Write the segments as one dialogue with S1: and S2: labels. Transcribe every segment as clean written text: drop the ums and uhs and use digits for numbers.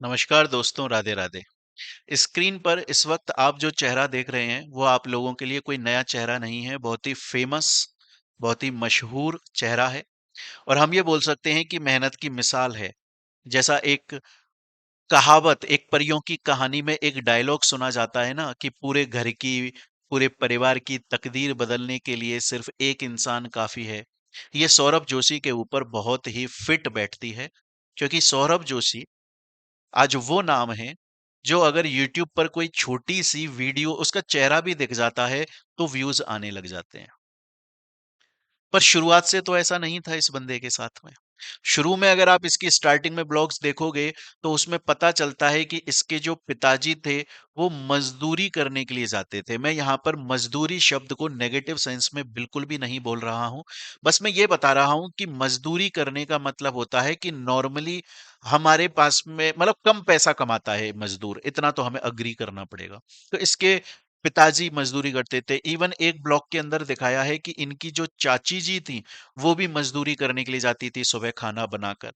S1: नमस्कार दोस्तों, राधे राधे। स्क्रीन पर इस वक्त आप जो चेहरा देख रहे हैं वो आप लोगों के लिए कोई नया चेहरा नहीं है। बहुत ही फेमस, बहुत ही मशहूर चेहरा है। और हम ये बोल सकते हैं कि मेहनत की मिसाल है। जैसा एक कहावत, एक परियों की कहानी में एक डायलॉग सुना जाता है ना कि पूरे घर की, पूरे परिवार की तकदीर बदलने के लिए सिर्फ एक इंसान काफी है। ये सौरभ जोशी के ऊपर बहुत ही फिट बैठती है, क्योंकि सौरभ जोशी आज वो नाम है जो अगर यूट्यूब पर कोई छोटी सी वीडियो उसका चेहरा भी दिख जाता है तो व्यूज आने लग जाते हैं। पर शुरुआत से तो ऐसा नहीं था इस बंदे के साथ में। शुरू में अगर आप इसकी स्टार्टिंग में ब्लॉग्स देखोगे तो उसमें पता चलता है कि इसके जो पिताजी थे वो मजदूरी करने के लिए जाते थे। मैं यहाँ पर मजदूरी शब्द को नेगेटिव सेंस में बिल्कुल भी नहीं बोल रहा हूँ। बस मैं ये बता रहा हूँ कि मजदूरी करने का मतलब होता है कि नॉर्मली हमारे पास में मतलब कम पैसा कमाता है मजदूर, इतना तो हमें अग्री करना पड़ेगा। तो इसके पिताजी मजदूरी करते थे। इवन एक ब्लॉग के अंदर दिखाया है कि इनकी जो चाची जी थी वो भी मजदूरी करने के लिए जाती थी सुबह खाना बनाकर।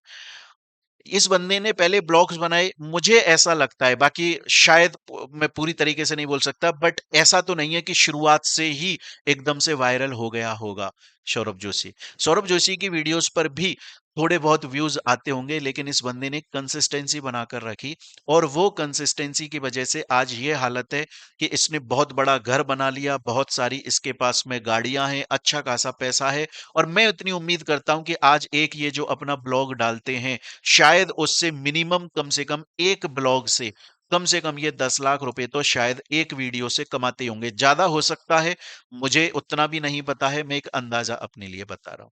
S1: इस बंदे ने पहले ब्लॉग्स बनाए, मुझे ऐसा लगता है, बाकी शायद मैं पूरी तरीके से नहीं बोल सकता, बट ऐसा तो नहीं है कि शुरुआत से ही एकदम से वायरल हो गया होगा सौरभ जोशी। सौरभ जोशी की वीडियोस पर भी थोड़े बहुत व्यूज आते होंगे, लेकिन इस बंदे ने कंसिस्टेंसी बनाकर रखी। और वो कंसिस्टेंसी की वजह से आज ये हालत है कि इसने बहुत बड़ा घर बना लिया, बहुत सारी इसके पास में गाड़ियां हैं, अच्छा खासा पैसा है। और मैं इतनी उम्मीद करता हूं कि आज एक ये जो अपना ब्लॉग डालते हैं, शायद उससे मिनिमम कम से कम एक ब्लॉग से कम ये 10 लाख रुपए तो शायद एक वीडियो से कमाते होंगे। ज्यादा हो सकता है, मुझे उतना भी नहीं पता है, मैं एक अंदाजा अपने लिए बता रहा हूं।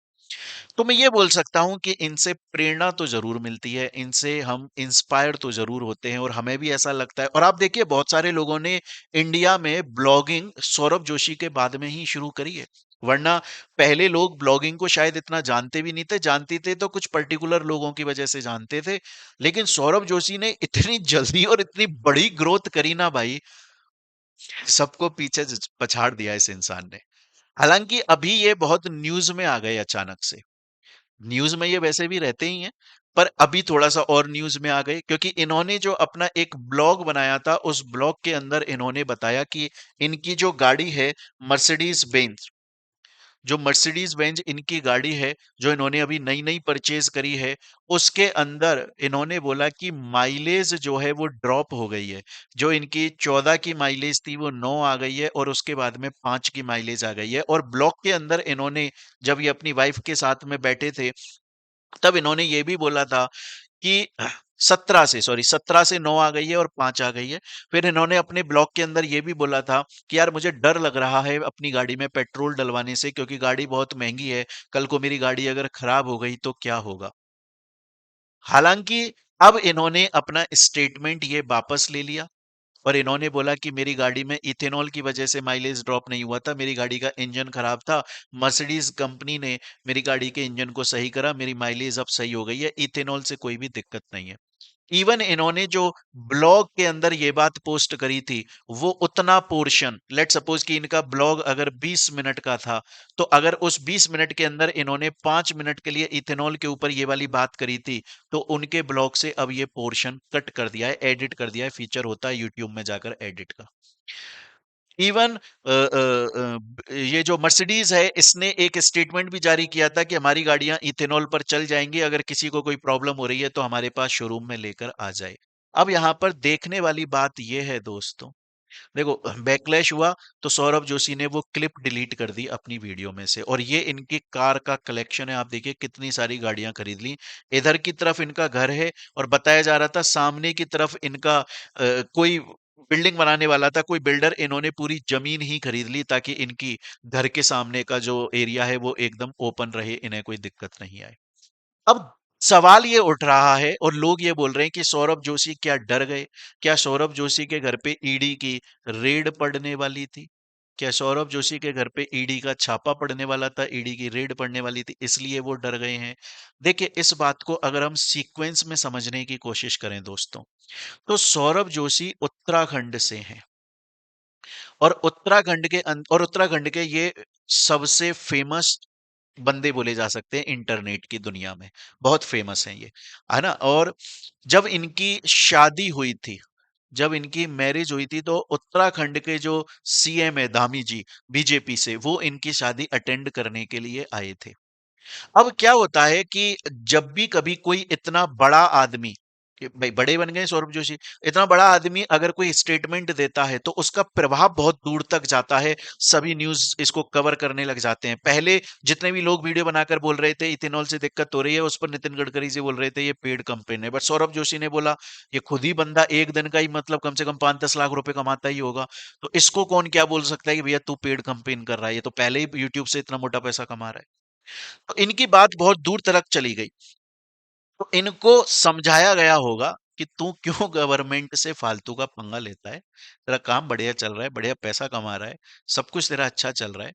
S1: तो मैं ये बोल सकता हूं कि इनसे प्रेरणा तो जरूर मिलती है, इनसे हम इंस्पायर तो जरूर होते हैं और हमें भी ऐसा लगता है। और आप देखिए, बहुत सारे लोगों ने इंडिया में ब्लॉगिंग सौरभ जोशी के बाद में ही शुरू करी है। वरना पहले लोग ब्लॉगिंग को शायद इतना जानते भी नहीं थे, जानते थे तो कुछ पर्टिकुलर लोगों की वजह से जानते थे। लेकिन सौरभ जोशी ने इतनी जल्दी और इतनी बड़ी ग्रोथ करी ना भाई, सबको पीछे पछाड़ दिया इस इंसान ने। हालांकि अभी ये बहुत न्यूज में आ गए अचानक से। न्यूज में ये वैसे भी रहते ही हैं, पर अभी थोड़ा सा और न्यूज में आ गए क्योंकि इन्होंने जो अपना एक ब्लॉग बनाया था उस ब्लॉग के अंदर इन्होंने बताया कि इनकी जो गाड़ी है, मर्सिडीज बेंज, जो मर्सिडीज बेंज इनकी गाड़ी है, जो इन्होंने अभी नई नई परचेज करी है, उसके अंदर इन्होंने बोला कि माइलेज जो है वो ड्रॉप हो गई है। जो इनकी 14 की माइलेज थी वो 9 आ गई है और उसके बाद में 5 की माइलेज आ गई है। और ब्लॉग के अंदर इन्होंने, जब ये अपनी वाइफ के साथ में बैठे थे, तब इन्होंने ये भी बोला था कि 17 से 9 आ गई है और 5 आ गई है। फिर इन्होंने अपने ब्लॉग के अंदर ये भी बोला था कि यार मुझे डर लग रहा है अपनी गाड़ी में पेट्रोल डलवाने से, क्योंकि गाड़ी बहुत महंगी है, कल को मेरी गाड़ी अगर खराब हो गई तो क्या होगा। हालांकि अब इन्होंने अपना स्टेटमेंट ये वापस ले लिया और इन्होंने बोला कि मेरी गाड़ी में इथेनॉल की वजह से माइलेज ड्रॉप नहीं हुआ था, मेरी गाड़ी का इंजन खराब था, मर्सिडीज कंपनी ने मेरी गाड़ी के इंजन को सही करा, मेरी माइलेज अब सही हो गई है, इथेनॉल से कोई भी दिक्कत नहीं है। इवन इन्होंने जो ब्लॉग के अंदर ये बात पोस्ट करी थी, वो उतना पोर्शन, लेट सपोज कि इनका ब्लॉग अगर 20 मिनट का था, तो अगर उस 20 मिनट के अंदर इन्होंने 5 मिनट के लिए इथेनॉल के ऊपर ये वाली बात करी थी, तो उनके ब्लॉग से अब ये पोर्शन कट कर दिया है, एडिट कर दिया है। फीचर होता है यूट्यूब में जाकर एडिट का। इवन ये जो मर्सिडीज है, इसने एक स्टेटमेंट भी जारी किया था कि हमारी गाड़ियां इथेनॉल पर चल जाएंगी, अगर किसी को कोई प्रॉब्लम हो रही है तो हमारे पास शोरूम में लेकर आ जाए। अब यहां पर देखने वाली बात यह है दोस्तों, देखो, बैकलैश हुआ तो सौरभ जोशी ने वो क्लिप डिलीट कर दी अपनी वीडियो में से। और ये इनकी कार का कलेक्शन है, आप देखिए कितनी सारी गाड़ियां खरीद ली। इधर की तरफ इनका घर है और बताया जा रहा था सामने की तरफ इनका कोई बिल्डिंग बनाने वाला था, कोई बिल्डर, इन्होंने पूरी जमीन ही खरीद ली ताकि इनकी घर के सामने का जो एरिया है वो एकदम ओपन रहे, इन्हें कोई दिक्कत नहीं आए। अब सवाल ये उठ रहा है और लोग ये बोल रहे हैं कि सौरभ जोशी क्या डर गए? क्या सौरभ जोशी के घर पे ईडी की रेड पड़ने वाली थी? क्या सौरभ जोशी के घर पे ईडी का छापा पड़ने वाला था, ईडी की रेड पड़ने वाली थी, इसलिए वो डर गए हैं? देखिए, इस बात को अगर हम सीक्वेंस में समझने की कोशिश करें दोस्तों, तो सौरभ जोशी उत्तराखंड से हैं। और उत्तराखंड के ये सबसे फेमस बंदे बोले जा सकते हैं इंटरनेट की दुनिया में, बहुत फेमस हैं ये, है ना। और जब इनकी शादी हुई थी, जब इनकी मैरिज हुई थी, तो उत्तराखंड के जो सीएम है धामी जी, बीजेपी से, वो इनकी शादी अटेंड करने के लिए आए थे। अब क्या होता है कि जब भी कभी कोई इतना बड़ा आदमी, कि भाई बड़े बन गए सौरभ जोशी, इतना बड़ा आदमी अगर कोई स्टेटमेंट देता है तो उसका प्रभाव बहुत दूर तक जाता है। सभी न्यूज इसको कवर करने लग जाते हैं। पहले जितने भी लोग वीडियो बनाकर बोल रहे थे इथेनॉल से दिक्कत हो रही है, उस पर नितिन गडकरी जी बोल रहे थे ये पेड कंपेन है, बट सौरभ जोशी ने बोला ये खुद ही बंदा एक दिन का ही मतलब कम से कम 5-10 लाख रुपए कमाता ही होगा, तो इसको कौन क्या बोल सकता है कि भैया तू पेड कंपेन कर रहा है, ये तो पहले ही यूट्यूब से इतना मोटा पैसा कमा रहा है। तो इनकी बात बहुत दूर तक चली गई। तो इनको समझाया गया होगा कि तू क्यों गवर्नमेंट से फालतू का पंगा लेता है, तेरा काम बढ़िया चल रहा है, बढ़िया पैसा कमा रहा है, सब कुछ तेरा अच्छा चल रहा है।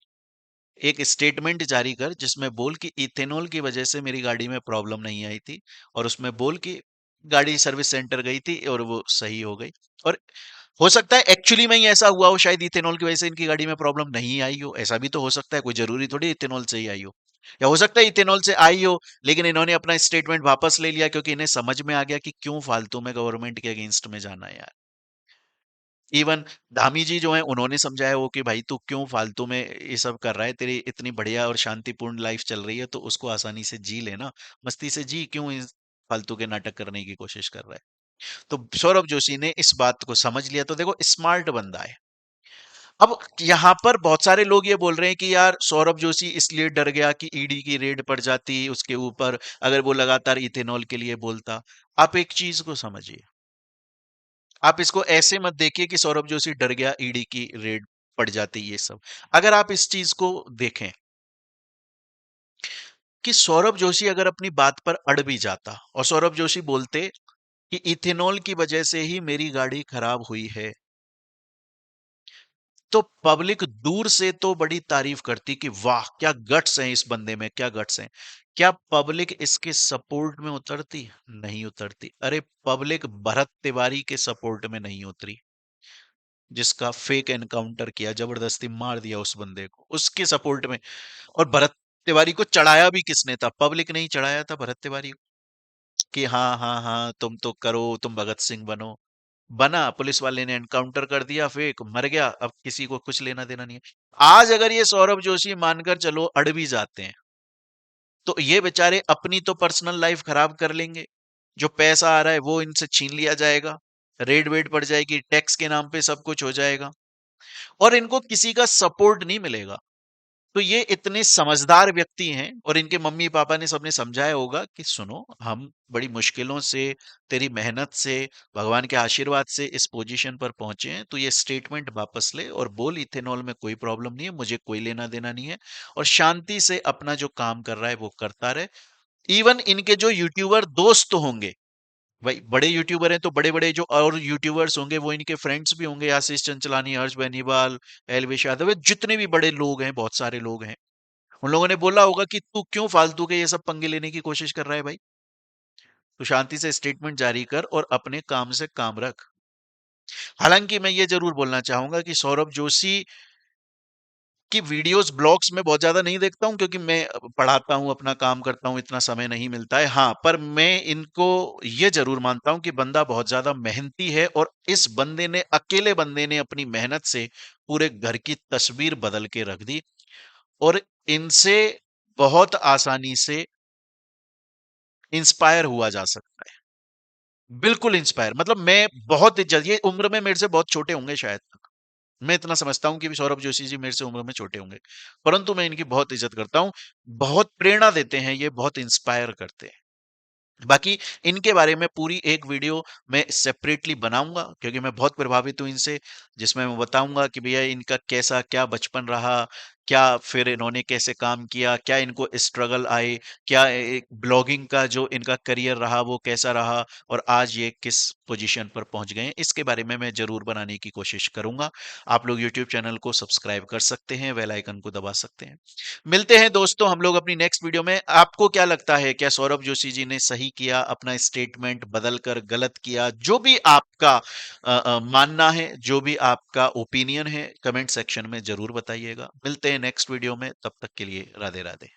S1: एक स्टेटमेंट जारी कर जिसमें बोल कि इथेनॉल की वजह से मेरी गाड़ी में प्रॉब्लम नहीं आई थी, और उसमें बोल कि गाड़ी सर्विस सेंटर गई थी और वो सही हो गई। और हो सकता है एक्चुअली में ही ऐसा हुआ हो, शायद इथेनॉल की वजह से इनकी गाड़ी में प्रॉब्लम नहीं आई हो, ऐसा भी तो हो सकता है, कोई जरूरी थोड़ी इथेनॉल से ही आई हो। या हो सकता है इथेनॉल से आई हो, लेकिन इन्होंने अपना स्टेटमेंट वापस ले लिया क्योंकि इन्हें समझ में आ गया कि क्यों फालतू में गवर्नमेंट के अगेंस्ट में जाना है यार। इवन धामी जी जो है उन्होंने समझाया हो कि भाई तू क्यों फालतू में ये सब कर रहा है, तेरी इतनी बढ़िया और शांतिपूर्ण लाइफ चल रही है तो उसको आसानी से जी लेना, मस्ती से जी, क्यों इस फालतू के नाटक करने की कोशिश कर रहा है। तो सौरभ जोशी ने इस बात को समझ लिया, तो देखो स्मार्ट बंदा है। अब यहाँ पर बहुत सारे लोग ये बोल रहे हैं कि यार सौरभ जोशी इसलिए डर गया कि ईडी की रेड पड़ जाती उसके ऊपर अगर वो लगातार इथेनॉल के लिए बोलता। आप एक चीज को समझिए, आप इसको ऐसे मत देखिए कि सौरभ जोशी डर गया ईडी की रेड पड़ जाती ये सब। अगर आप इस चीज को देखें कि सौरभ जोशी अगर अपनी बात पर अड़ भी जाता और सौरभ जोशी बोलते कि इथेनॉल की वजह से ही मेरी गाड़ी खराब हुई है, तो पब्लिक दूर से तो बड़ी तारीफ करती कि वाह क्या गट्स हैं इस बंदे में, क्या गट्स हैं। क्या पब्लिक इसके सपोर्ट में उतरती? नहीं उतरती। अरे पब्लिक भरत तिवारी के सपोर्ट में नहीं उतरी, जिसका फेक एनकाउंटर किया, जबरदस्ती मार दिया उस बंदे को, उसके सपोर्ट में। और भरत तिवारी को चढ़ाया भी किसने था? पब्लिक ने ही चढ़ाया था भरत तिवारी को, कि हाँ हाँ हाँ तुम तो करो, तुम भगत सिंह बनो। बना, पुलिस वाले ने एनकाउंटर कर दिया, फेक मर गया, अब किसी को कुछ लेना देना नहीं है। आज अगर ये सौरभ जोशी मानकर चलो अड़ भी जाते हैं, तो ये बेचारे अपनी तो पर्सनल लाइफ खराब कर लेंगे, जो पैसा आ रहा है वो इनसे छीन लिया जाएगा, रेड वेड पड़ जाएगी, टैक्स के नाम पे सब कुछ हो जाएगा, और इनको किसी का सपोर्ट नहीं मिलेगा। तो ये इतने समझदार व्यक्ति हैं और इनके मम्मी पापा ने सबने समझाया होगा कि सुनो, हम बड़ी मुश्किलों से, तेरी मेहनत से, भगवान के आशीर्वाद से इस पोजीशन पर पहुंचे हैं, तो ये स्टेटमेंट वापस ले और बोल इथेनॉल में कोई प्रॉब्लम नहीं है, मुझे कोई लेना देना नहीं है, और शांति से अपना जो काम कर रहा है वो करता रहे। इवन इनके जो यूट्यूबर दोस्त होंगे, भाई बड़े यूट्यूबर हैं तो बड़े बड़े जो और यूट्यूबर्स होंगे वो इनके फ्रेंड्स भी होंगे, आशीष चंचलानी, हर्ष बेनीवाल, एलविश यादव, ये जितने भी बड़े लोग हैं, बहुत सारे लोग हैं, उन लोगों ने बोला होगा कि तू क्यों फालतू के ये सब पंगे लेने की कोशिश कर रहा है भाई, तू शांति से स्टेटमेंट जारी कर और अपने काम से काम रख। हालांकि मैं ये जरूर बोलना चाहूंगा कि सौरभ जोशी की वीडियोस ब्लॉग्स में बहुत ज्यादा नहीं देखता हूं, क्योंकि मैं पढ़ाता हूं, अपना काम करता हूं, इतना समय नहीं मिलता है। हाँ, पर मैं इनको ये जरूर मानता हूं कि बंदा बहुत ज्यादा मेहनती है, और इस बंदे ने, अकेले बंदे ने अपनी मेहनत से पूरे घर की तस्वीर बदल के रख दी, और इनसे बहुत आसानी से इंस्पायर हुआ जा सकता है। बिल्कुल इंस्पायर, मतलब मैं बहुत जल्द, ये उम्र में मेरे से बहुत छोटे होंगे शायद, मैं इतना समझता हूं कि सौरभ जोशी जी मेरे से उम्र में छोटे होंगे, परंतु मैं इनकी बहुत इज्जत करता हूं। बहुत प्रेरणा देते हैं ये, बहुत इंस्पायर करते हैं। बाकी इनके बारे में पूरी एक वीडियो मैं सेपरेटली बनाऊंगा, क्योंकि मैं बहुत प्रभावित हूं इनसे, जिसमें मैं बताऊंगा कि भैया इनका कैसा क्या बचपन रहा, क्या फिर इन्होंने कैसे काम किया, क्या इनको स्ट्रगल आए, क्या एक ब्लॉगिंग का जो इनका करियर रहा वो कैसा रहा, और आज ये किस पोजीशन पर पहुंच गए हैं, इसके बारे में मैं जरूर बनाने की कोशिश करूंगा। आप लोग यूट्यूब चैनल को सब्सक्राइब कर सकते हैं, बेल आइकन को दबा सकते हैं। मिलते हैं दोस्तों हम लोग अपनी नेक्स्ट वीडियो में। आपको क्या लगता है, क्या सौरभ जोशी जी ने सही किया, अपना स्टेटमेंट बदलकर गलत किया? जो भी आपका मानना है, जो भी आपका ओपिनियन है, कमेंट सेक्शन में जरूर बताइएगा। मिलते हैं नेक्स्ट वीडियो में, तब तक के लिए राधे राधे।